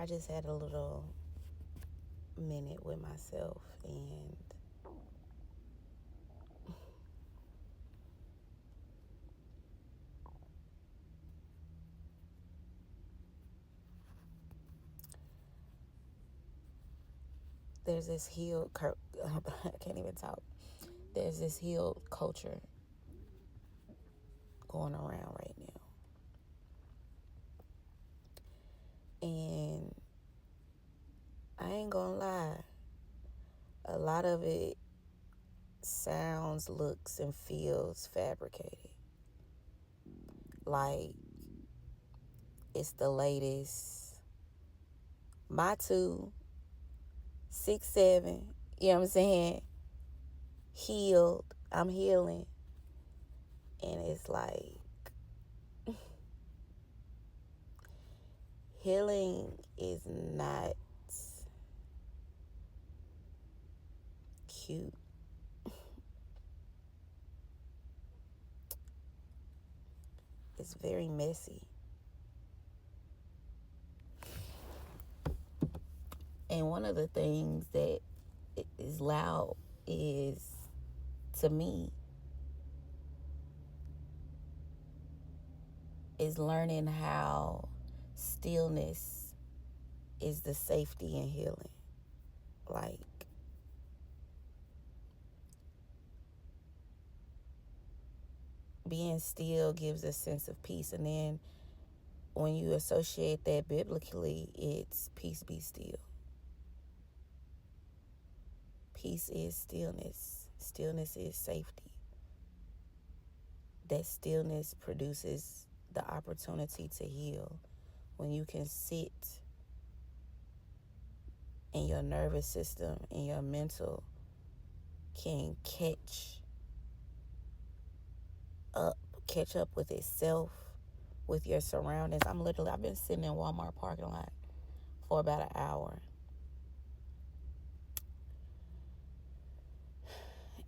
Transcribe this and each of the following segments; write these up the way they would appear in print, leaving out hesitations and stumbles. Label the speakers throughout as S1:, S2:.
S1: I just had a little minute with myself, and there's this I can't even talk. There's this healed culture going around right now. And I ain't gonna lie, a lot of it sounds, looks, and feels fabricated. Like it's the latest. My 2, 6, 7, you know what I'm saying? Healed. I'm healing. And it's like healing is not cute. It's very messy. And one of the things that is loud is, to me, is learning how stillness is the safety in healing. Like, being still gives a sense of peace. And then when you associate that biblically, it's peace be still. Peace is stillness. Stillness is safety. That stillness produces the opportunity to heal. When you can sit and your nervous system and your mental can catch up with itself, with your surroundings. I've been sitting in Walmart parking lot for about an hour.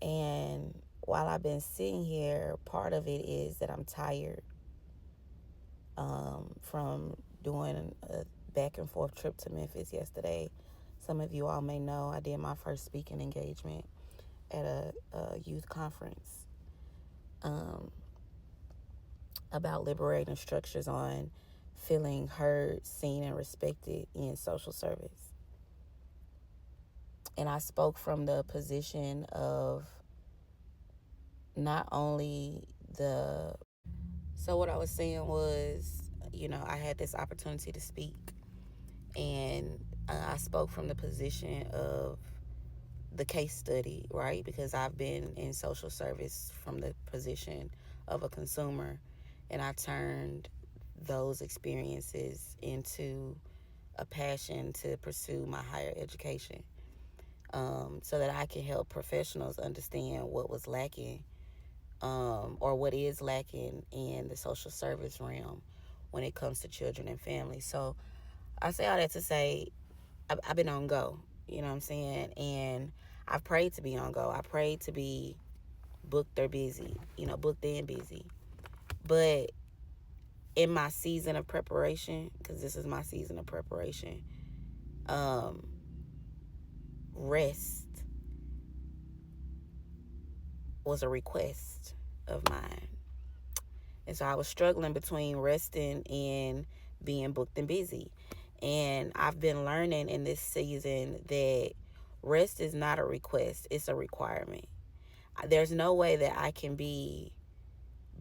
S1: And while I've been sitting here, part of it is that I'm tired from doing a back and forth trip to Memphis yesterday. Some of you all may know I did my first speaking engagement at a youth conference about liberating structures on feeling heard, seen, and respected in social service. And I spoke from the position of not only so what I was saying was, I had this opportunity to speak, and I spoke from the position of the case study, right? Because I've been in social service from the position of a consumer, and I turned those experiences into a passion to pursue my higher education, so that I can help professionals understand what was lacking, or what is lacking in the social service realm when it comes to children and families. So I say all that to say I've been on go, you know what I'm saying? And I've prayed to be on go. I prayed to be booked or busy, booked and busy. But in my season of preparation, because this is my season of preparation, rest was a request of mine. And so I was struggling between resting and being booked and busy. And I've been learning in this season that rest is not a request, it's a requirement. There's no way that I can be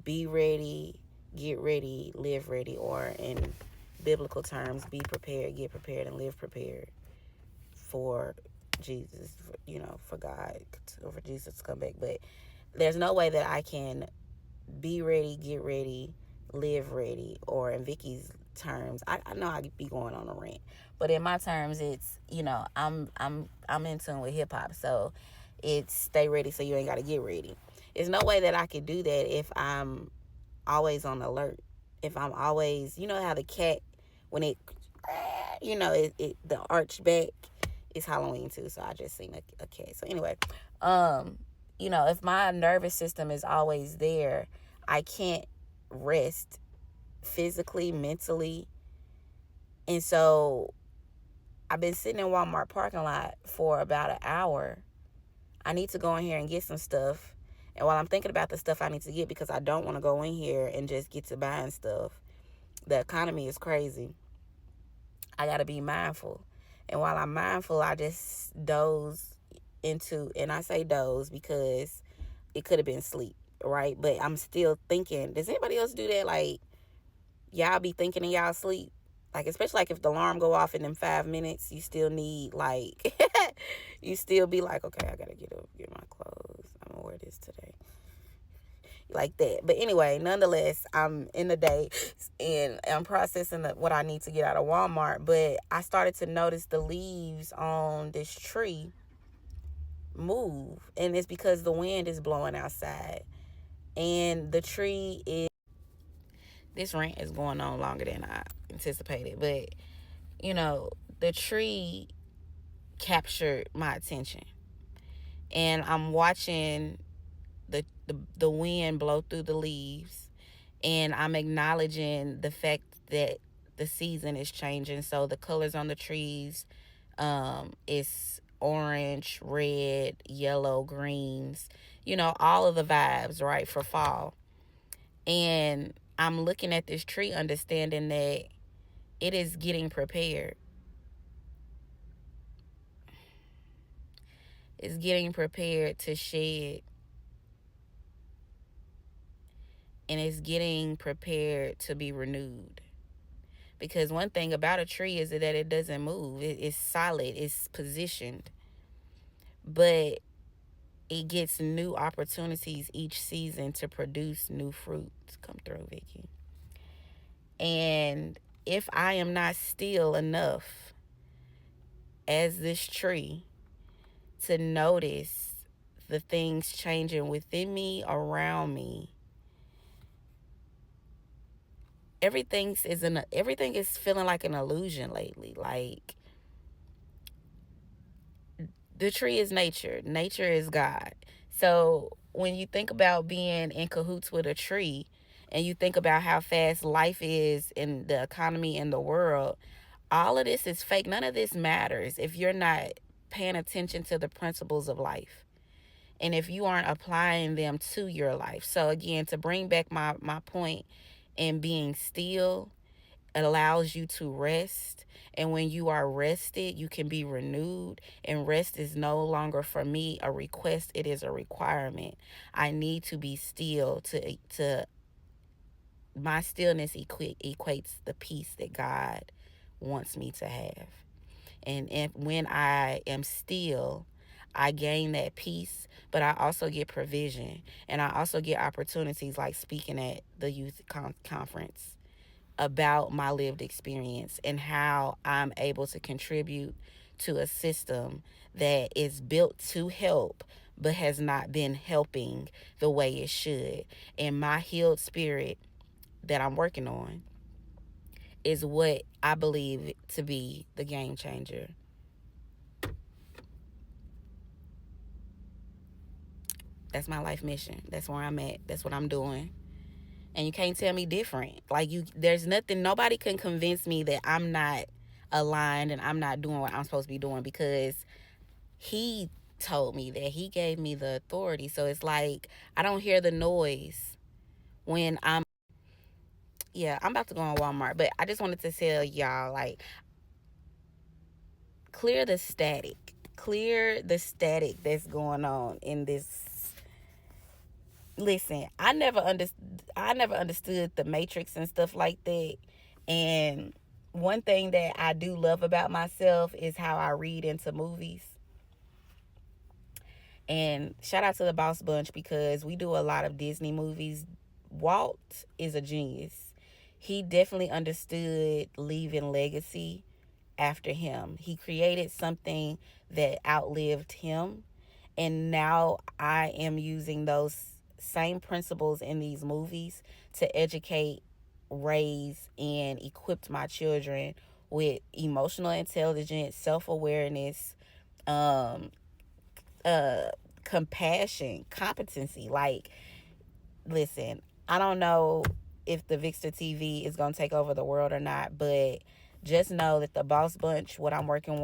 S1: ready, get ready, live ready, or in biblical terms, be prepared, get prepared, and live prepared for Jesus, for God, or for Jesus to come back. But there's no way that I can be ready, get ready, live ready, or in Vicky's terms, I know I be going on a rant, but in my terms, it's I'm in tune with hip hop, so it's stay ready so you ain't got to get ready. There's no way that I could do that if I'm always on alert. If I'm always, how the cat, when it the arch back, it's Halloween too, so I just seen a cat. So anyway, if my nervous system is always there, I can't rest physically, mentally. And so I've been sitting in Walmart parking lot for about an hour. I need to go in here and get some stuff. And while I'm thinking about the stuff I need to get, because I don't want to go in here and just get to buying stuff, the economy is crazy. I got to be mindful. And while I'm mindful, I just doze into, and I say doze because it could have been sleep, right? But I'm still thinking. Does anybody else do that? Like, y'all be thinking in y'all sleep? Like, especially like if the alarm go off in them 5 minutes, you still need like, you still be like, okay, I got to get up, get my clothes. I'm going to wear this today. Like that. But anyway, nonetheless, I'm in the day and I'm processing what I need to get out of Walmart. But I started to notice the leaves on this tree move, and it's because the wind is blowing outside. And the tree is, this rant is going on longer than I anticipated, but the tree captured my attention, and I'm watching the wind blow through the leaves, and I'm acknowledging the fact that the season is changing. So the colors on the trees, is orange, red, yellow, greens, all of the vibes, right, for fall. And I'm looking at this tree, understanding that it is getting prepared. It's getting prepared to shed. And it's getting prepared to be renewed. Because one thing about a tree is that it doesn't move. It's solid. It's positioned. But it gets new opportunities each season to produce new fruits. Come through, Vicky. And if I am not still enough as this tree to notice the things changing within me, around me, everything is feeling like an illusion lately. Like, the tree is nature. Nature is God. So when you think about being in cahoots with a tree, and you think about how fast life is in the economy and the world, all of this is fake. None of this matters if you're not paying attention to the principles of life, and if you aren't applying them to your life. So again, to bring back my point in being still, it allows you to rest. And when you are rested, you can be renewed. And rest is no longer, for me, a request. It is a requirement. I need to be still to my stillness equates the peace that God wants me to have. And when I am still, I gain that peace, but I also get provision. And I also get opportunities, like speaking at the youth conference, about my lived experience and how I'm able to contribute to a system that is built to help but has not been helping the way it should. And my healed spirit that I'm working on is what I believe to be the game changer. That's my life mission. That's where I'm at. That's what I'm doing. And you can't tell me different. Like, there's nothing, nobody can convince me that I'm not aligned and I'm not doing what I'm supposed to be doing, because he told me that. He gave me the authority. So it's like, I don't hear the noise when I'm about to go on Walmart. But I just wanted to tell y'all, like, clear the static that's going on in this. Listen, I never understood the Matrix and stuff like that. And one thing that I do love about myself is how I read into movies. And shout out to the Boss Bunch, because we do a lot of Disney movies. Walt is a genius. He definitely understood leaving legacy after him. He created something that outlived him. And now I am using those same principles in these movies to educate, raise, and equip my children with emotional intelligence, self-awareness, compassion, competency. Like, listen, I don't know if the Vixter TV is going to take over the world or not, but just know that the Boss Bunch, what I'm working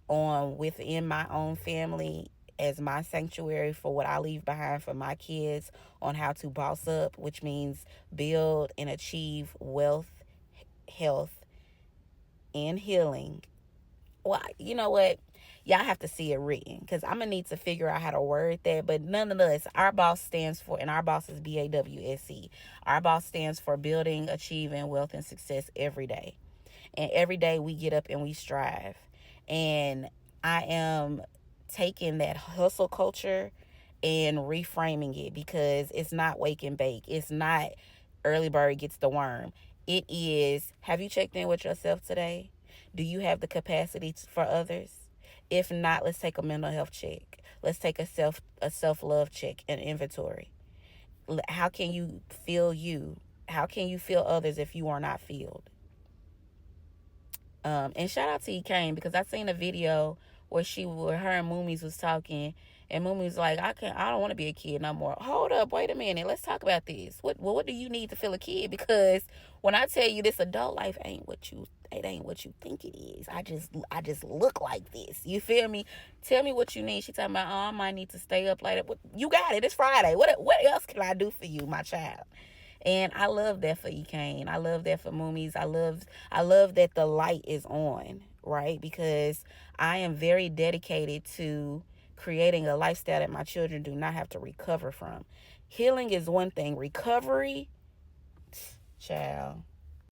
S1: on within my own family as my sanctuary for what I leave behind for my kids on how to boss up, which means build and achieve wealth, health, and healing. Well, you know what? Y'all have to see it written because I'm gonna need to figure out how to word that. But nonetheless, our boss stands for, and our boss is BAWSE. Our boss stands for building, achieving wealth and success every day. And every day we get up and we strive. And I am taking that hustle culture and reframing it, because it's not wake and bake. It's not early bird gets the worm. It is, have you checked in with yourself today? Do you have the capacity for others? If not, let's take a mental health check. Let's take a self-love check and inventory. How can you feel you? How can you feel others if you are not filled? And shout out to E. Kane, because I seen a video where her and Moomies was talking, and Moomies was like, I don't want to be a kid no more. Hold up, wait a minute, let's talk about this. What do you need to feel a kid? Because when I tell you this adult life ain't what you think it is. I just look like this. You feel me? Tell me what you need. She talking about, oh, I might need to stay up later. You got it. It's Friday. What else can I do for you, my child? And I love that for E. Kane. I love that for Moomies. I love that the light is on, right? Because I am very dedicated to creating a lifestyle that my children do not have to recover from. Healing is one thing. Recovery, child,